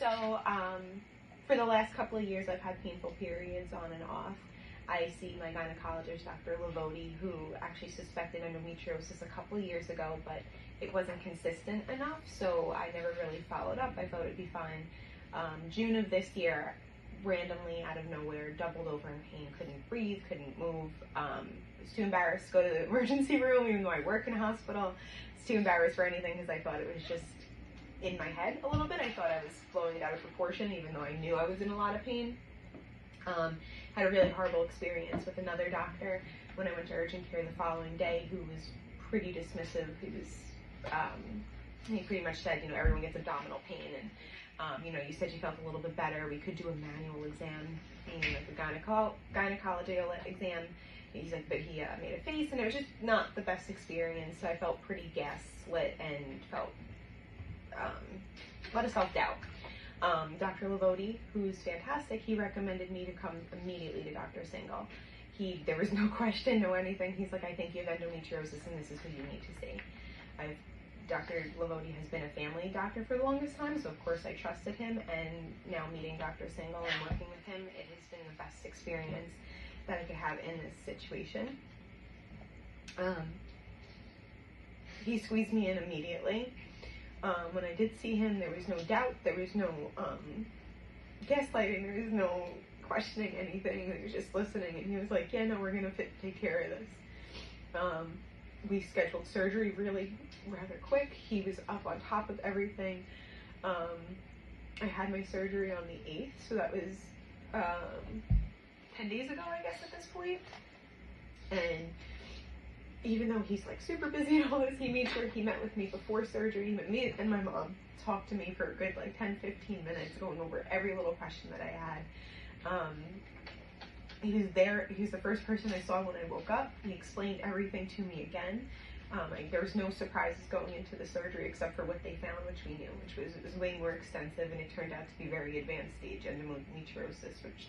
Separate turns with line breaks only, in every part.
So, for the last couple of years, I've had painful periods on and off. I see my gynecologist, Dr. Lavodi, who actually suspected endometriosis a couple of years ago, but it wasn't consistent enough, so I never really followed up. I thought it'd be fine. June of this year, randomly out of nowhere, doubled over in pain, couldn't breathe, couldn't move. Was too embarrassed to go to the emergency room, even though I work in a hospital. Was too embarrassed for anything because I thought it was just in my head a little bit. I thought I was blowing it out of proportion, even though I knew I was in a lot of pain. Had a really horrible experience with another doctor when I went to urgent care the following day, who was pretty dismissive. He pretty much said, everyone gets abdominal pain, and you said you felt a little bit better. We could do a manual exam, meaning like a gynecology exam. He's like, but he made a face, and it was just not the best experience. So I felt pretty gaslit and felt a lot of self-doubt. Dr. Lavodi, who's fantastic, he recommended me to come immediately to Dr. Singal. There was no question, no anything. He's like, I think you have endometriosis and this is who you need to see. Dr. Lavodi has been a family doctor for the longest time, so of course I trusted him, and now meeting Dr. Singal and working with him, it has been the best experience that I could have in this situation. He squeezed me in immediately. When I did see him, there was no doubt, there was no gaslighting, there was no questioning anything. He was just listening, and he was like, yeah, no, we're going to take care of this. We scheduled surgery really rather quick. He was up on top of everything. I had my surgery on the 8th, so that was 10 days ago, I guess, at this point. And even though he's like super busy and all this, he made sure he met with me before surgery. Me and my mom talked to me for a good 10-15 minutes, going over every little question that I had. He was there. He was the first person I saw when I woke up. He explained everything to me again. There was no surprises going into the surgery except for what they found, which we knew, which was it was way more extensive, and it turned out to be very advanced stage endometriosis, which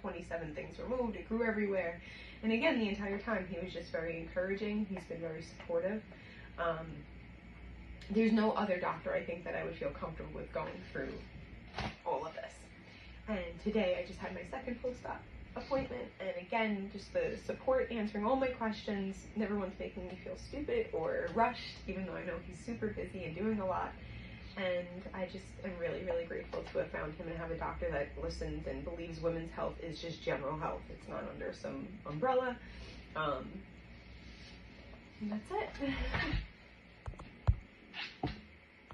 27 things removed. It grew everywhere. And again, the entire time, he was just very encouraging. He's been very supportive. There's no other doctor, I think, that I would feel comfortable with going through all of this. And today, I just had my second post-op appointment. And again, just the support, answering all my questions, never once making me feel stupid or rushed, even though I know he's super busy and doing a lot. And I just am really, really grateful to have found him and have a doctor that listens and believes women's health is just general health. It's not under some umbrella. And that's it.